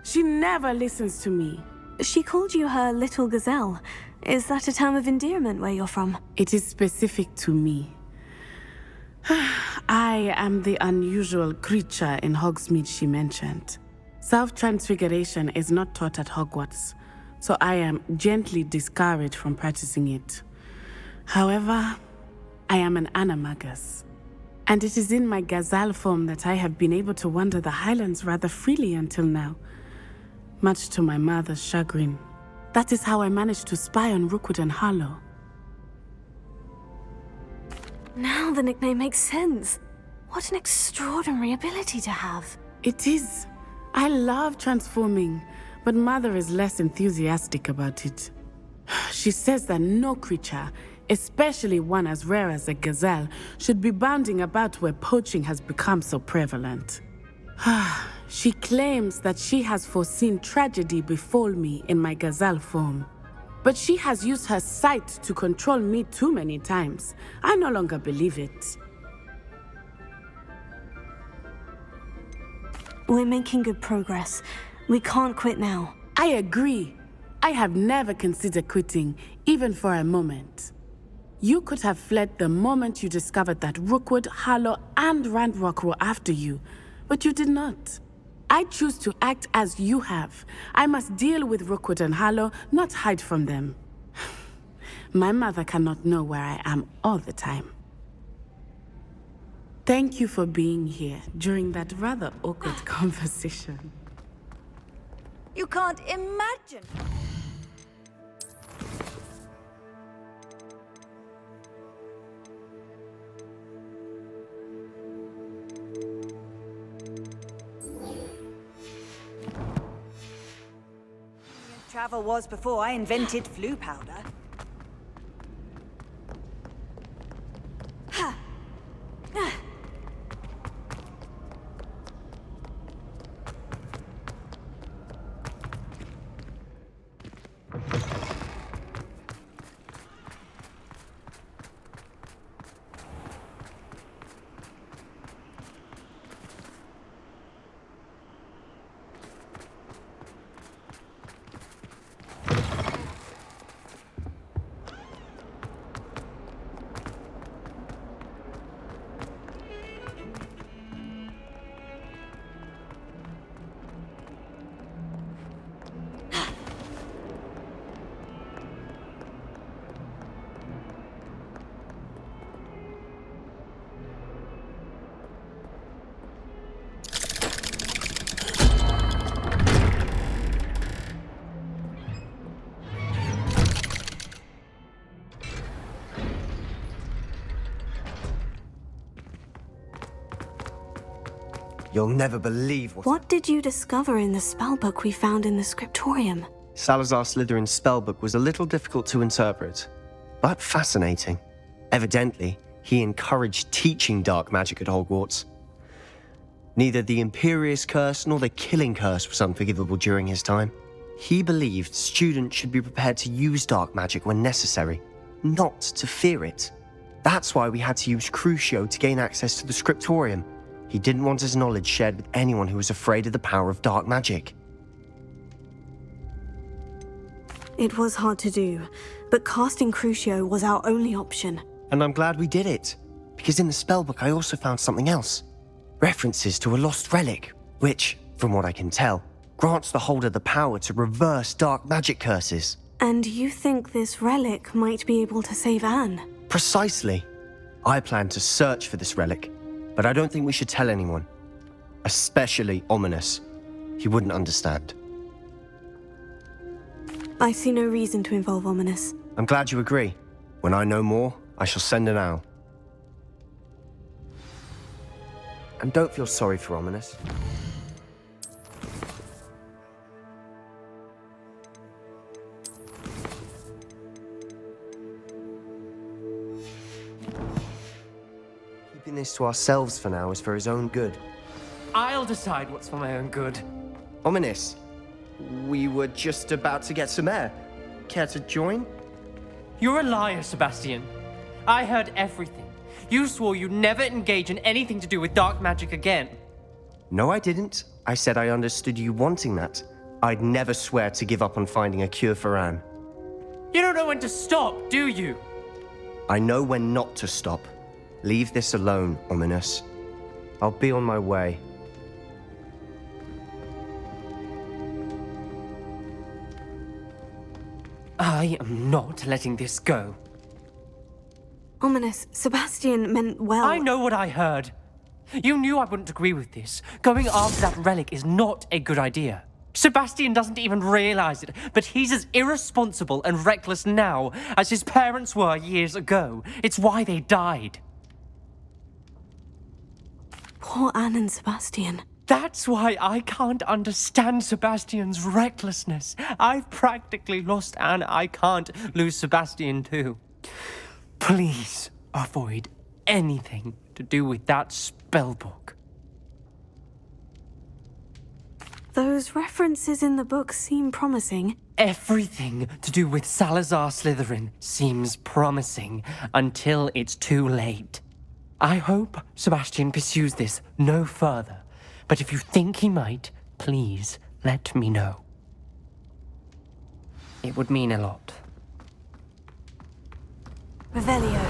She never listens to me. She called you her little gazelle. Is that a term of endearment where you're from? It is specific to me. I am the unusual creature in Hogsmeade she mentioned. Self-transfiguration is not taught at Hogwarts, so I am gently discouraged from practicing it. However, I am an animagus, and it is in my gazelle form that I have been able to wander the Highlands rather freely until now, much to my mother's chagrin. That is how I managed to spy on Rookwood and Harlow. Now the nickname makes sense. What an extraordinary ability to have. It is. I love transforming, but Mother is less enthusiastic about it. She says that no creature, especially one as rare as a gazelle, should be bounding about where poaching has become so prevalent. She claims that she has foreseen tragedy befall me in my gazelle form. But she has used her sight to control me too many times. I no longer believe it. We're making good progress. We can't quit now. I agree. I have never considered quitting, even for a moment. You could have fled the moment you discovered that Rookwood, Harlow, and Ranrock were after you, but you did not. I choose to act as you have. I must deal with Rookwood and Harlow, not hide from them. My mother cannot know where I am all the time. Thank you for being here during that rather awkward conversation. You can't imagine. Travel was before I invented flu powder. You'll never believe What did you discover in the spellbook we found in the scriptorium? Salazar Slytherin's spellbook was a little difficult to interpret, but fascinating. Evidently, he encouraged teaching dark magic at Hogwarts. Neither the Imperious Curse nor the Killing Curse was unforgivable during his time. He believed students should be prepared to use dark magic when necessary, not to fear it. That's why we had to use Crucio to gain access to the scriptorium. He didn't want his knowledge shared with anyone who was afraid of the power of dark magic. It was hard to do, but casting Crucio was our only option. And I'm glad we did it, because in the spellbook I also found something else. References to a lost relic, which, from what I can tell, grants the holder the power to reverse dark magic curses. And you think this relic might be able to save Anne? Precisely. I plan to search for this relic, but I don't think we should tell anyone. Especially Ominous. He wouldn't understand. I see no reason to involve Ominous. I'm glad you agree. When I know more, I shall send an owl. And don't feel sorry for Ominous. Keeping this to ourselves for now is for his own good. I'll decide what's for my own good. Ominous, we were just about to get some air. Care to join? You're a liar, Sebastian. I heard everything. You swore you'd never engage in anything to do with dark magic again. No, I didn't. I said I understood you wanting that. I'd never swear to give up on finding a cure for Anne. You don't know when to stop, do you? I know when not to stop. Leave this alone, Ominous. I'll be on my way. I am not letting this go. Ominous. Sebastian meant well. I know what I heard. You knew I wouldn't agree with this. Going after that relic is not a good idea. Sebastian doesn't even realize it, but he's as irresponsible and reckless now as his parents were years ago. It's why they died. Poor Anne and Sebastian. That's why I can't understand Sebastian's recklessness. I've practically lost Anne. I can't lose Sebastian too. Please avoid anything to do with that spellbook. Those references in the book seem promising. Everything to do with Salazar Slytherin seems promising until it's too late. I hope Sebastian pursues this no further, but if you think he might, please let me know. It would mean a lot. Revelio.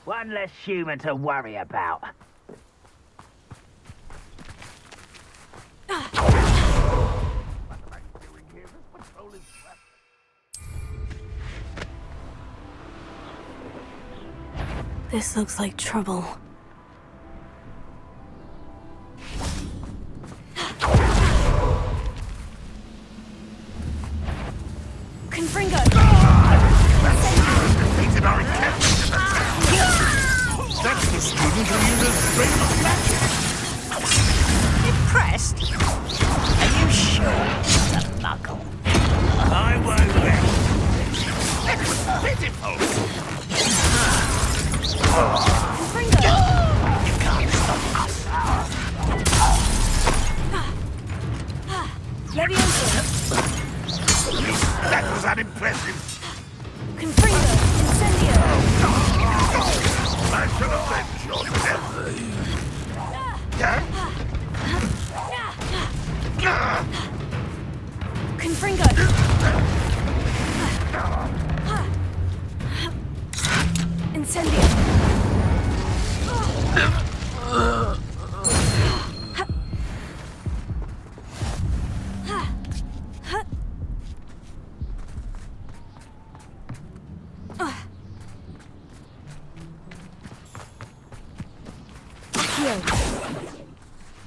One less human to worry about. This looks like trouble. Confringo! That's the student who uses straight magic. Impressed? Are you sure he's a muggle? I won't let you. It's pitiful. Confringo! You can't stop us. Leviosa! That was unimpressive. Confringo! Incendio! I shall avenge your death.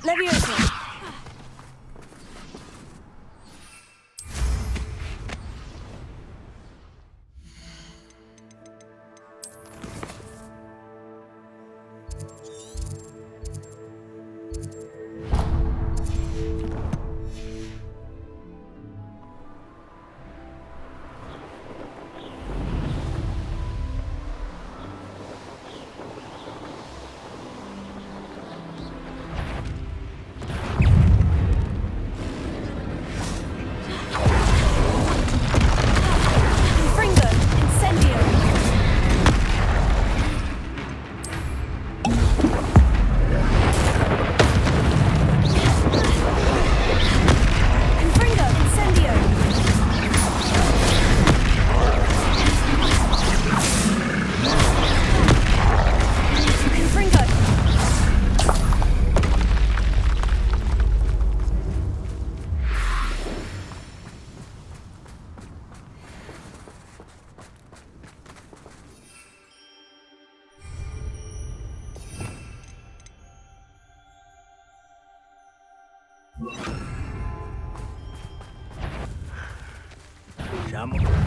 Leviosa.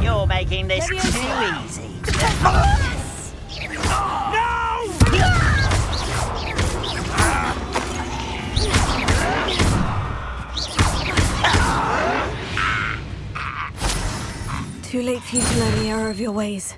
You're making this too easy. Too late for you to learn the error of your ways.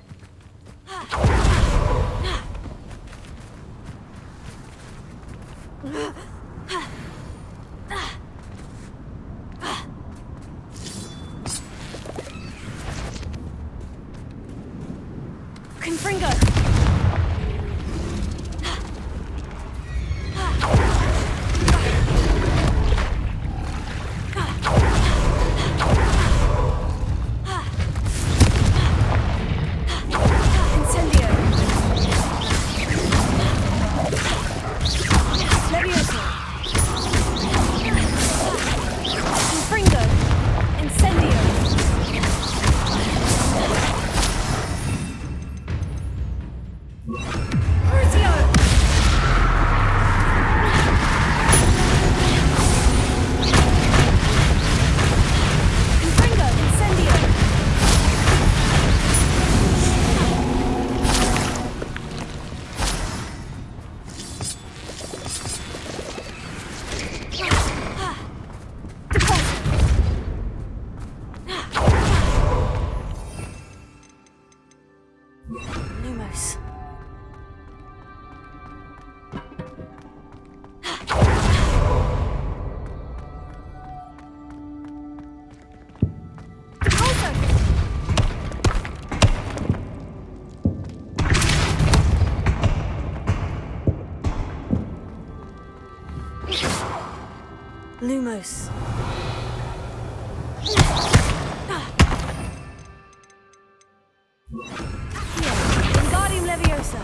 Lumos. Wingardium Leviosa.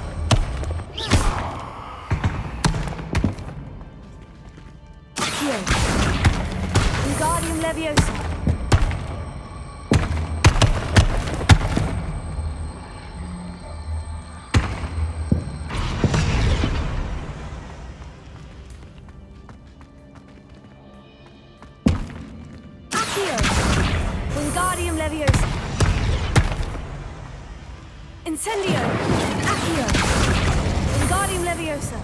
Accio. Wingardium Leviosa. Wingardium Leviosa. Incendio. Accio. Wingardium Leviosa.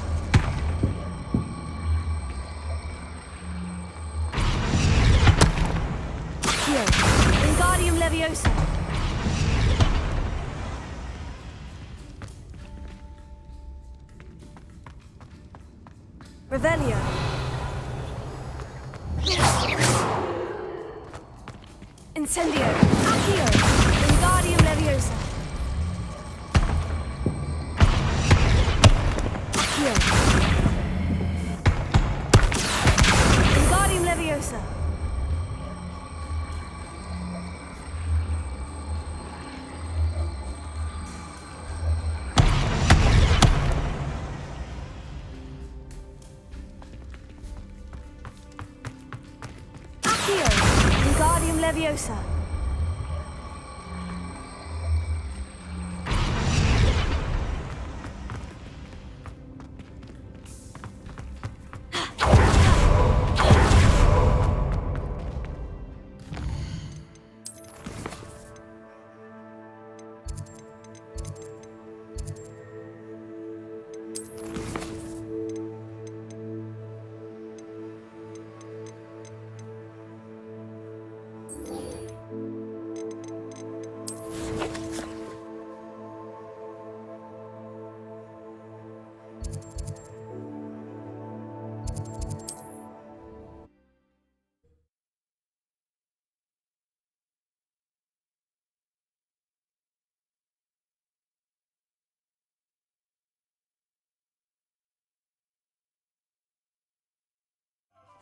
Accio. Wingardium Leviosa. Revelio. Incendio. Accio. Wingardium Leviosa. Accio. Wingardium Leviosa. closer.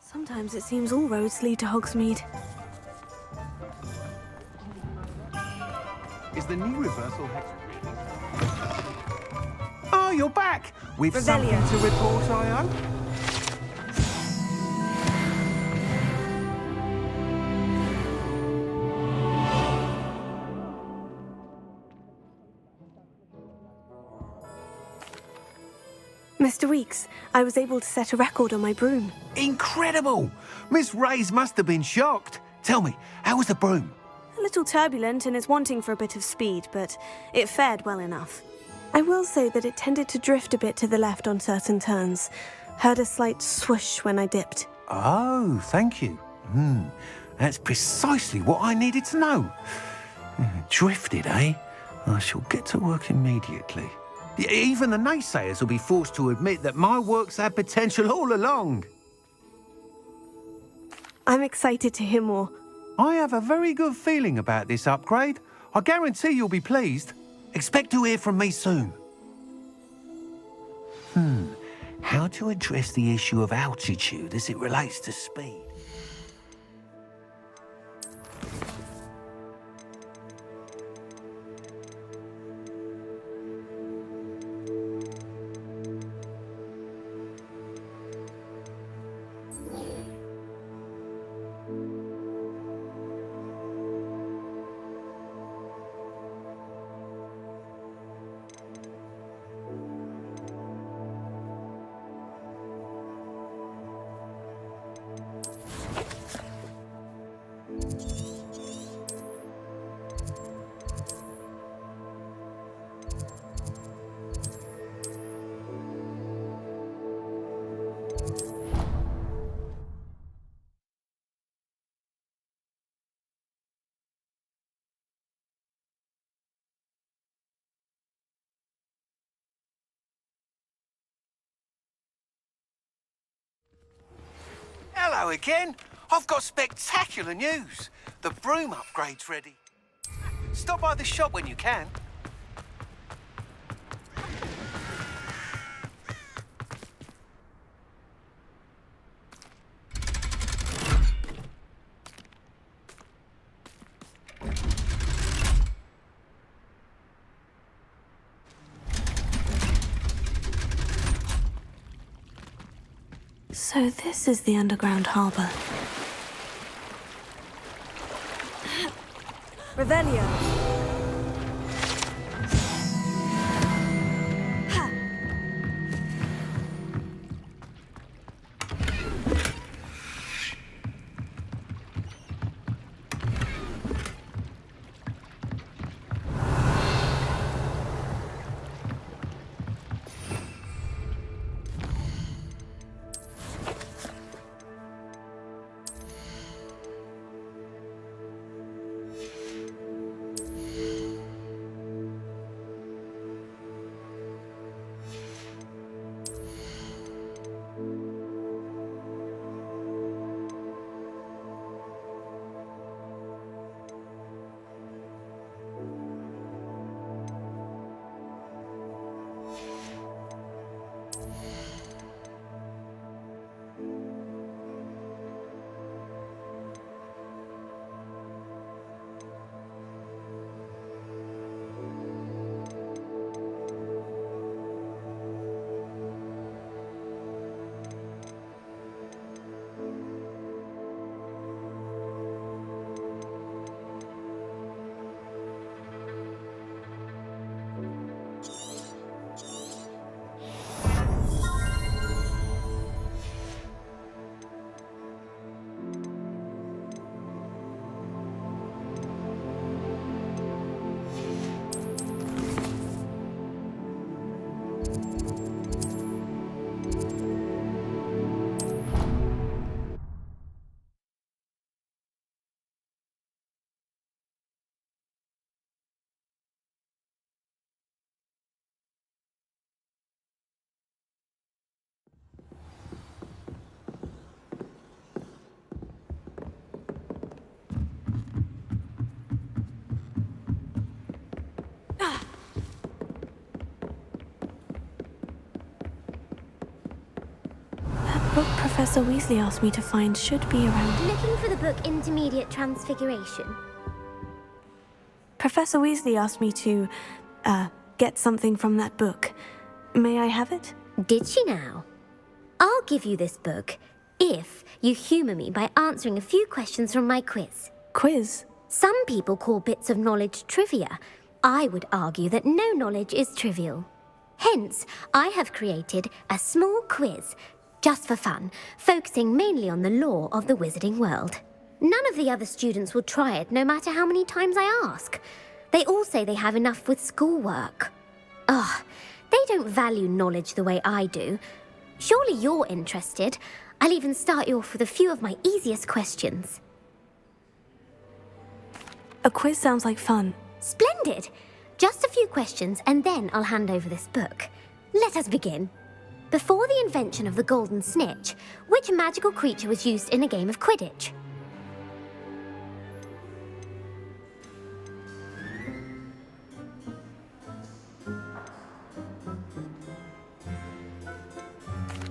Sometimes it seems all roads lead to Hogsmeade. Is the new reversal hex... Oh, you're back! With something to report, I hope? Mr. Weeks, I was able to set a record on my broom. Incredible! Miss Reyes must have been shocked. Tell me, how was the broom? A little turbulent and is wanting for a bit of speed, but it fared well enough. I will say that it tended to drift a bit to the left on certain turns. Heard a slight swoosh when I dipped. Oh, thank you. That's precisely what I needed to know. Drifted, eh? I shall get to work immediately. Even the naysayers will be forced to admit that my work's had potential all along. I'm excited to hear more. I have a very good feeling about this upgrade. I guarantee you'll be pleased. Expect to hear from me soon. How to address the issue of altitude as it relates to speed? Hello again. I've got spectacular news. The broom upgrade's ready. Stop by the shop when you can. So this is the underground harbour. Revelio. book Professor Weasley asked me to find should be around... Looking for the book Intermediate Transfiguration. Professor Weasley asked me to, get something from that book. May I have it? Did she now? I'll give you this book if you humour me by answering a few questions from my quiz. Quiz? Some people call bits of knowledge trivia. I would argue that no knowledge is trivial. Hence, I have created a small quiz, just for fun, focusing mainly on the lore of the wizarding world. None of the other students will try it, no matter how many times I ask. They all say they have enough with schoolwork. Ugh, they don't value knowledge the way I do. Surely you're interested. I'll even start you off with a few of my easiest questions. A quiz sounds like fun. Splendid! Just a few questions, and then I'll hand over this book. Let us begin. Before the invention of the golden snitch, which magical creature was used in a game of Quidditch?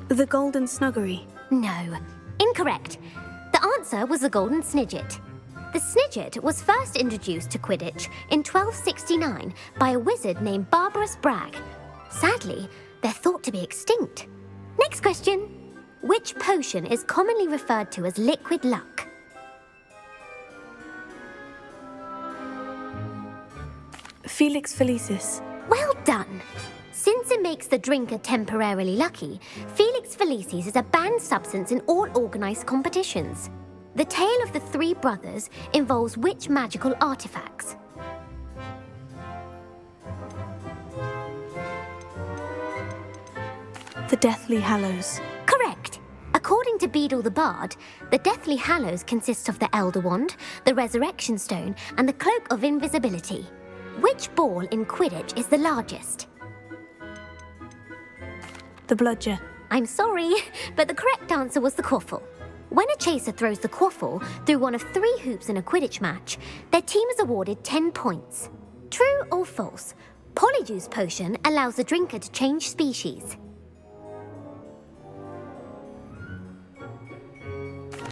The Golden Snuggery. No, incorrect. The answer was the Golden Snidget. The Snidget was first introduced to Quidditch in 1269 by a wizard named Barbarous Bragg. Sadly, they're thought to be extinct. Next question. Which potion is commonly referred to as liquid luck? Felix Felicis. Well done. Since it makes the drinker temporarily lucky, Felix Felicis is a banned substance in all organised competitions. The tale of the three brothers involves which magical artifacts? The Deathly Hallows. Correct. According to Beadle the Bard, the Deathly Hallows consists of the Elder Wand, the Resurrection Stone, and the Cloak of Invisibility. Which ball in Quidditch is the largest? The Bludger. I'm sorry, but the correct answer was the Quaffle. When a chaser throws the Quaffle through one of 3 hoops in a Quidditch match, their team is awarded 10 points. True or false? Polyjuice Potion allows the drinker to change species.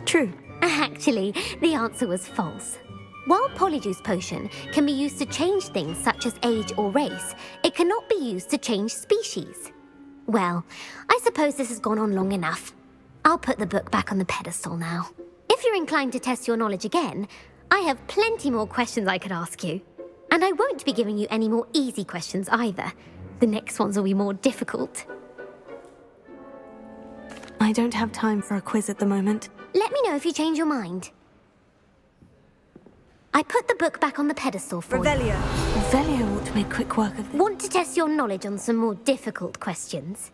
True. Actually, the answer was false. While Polyjuice Potion can be used to change things such as age or race, it cannot be used to change species. Well, I suppose this has gone on long enough. I'll put the book back on the pedestal now. If you're inclined to test your knowledge again, I have plenty more questions I could ask you. And I won't be giving you any more easy questions either. The next ones will be more difficult. I don't have time for a quiz at the moment. Let me know if you change your mind. I put the book back on the pedestal for Revelio. you. Revelio ought to make quick work of this. Want to test your knowledge on some more difficult questions?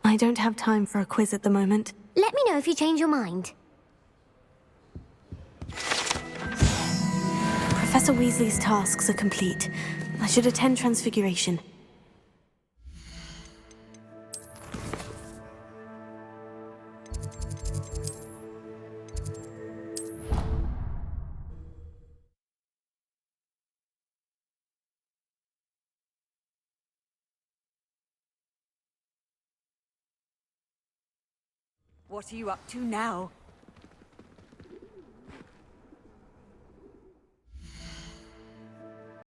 I don't have time for a quiz at the moment. Let me know if you change your mind. Professor Weasley's tasks are complete. I should attend Transfiguration. What are you up to now?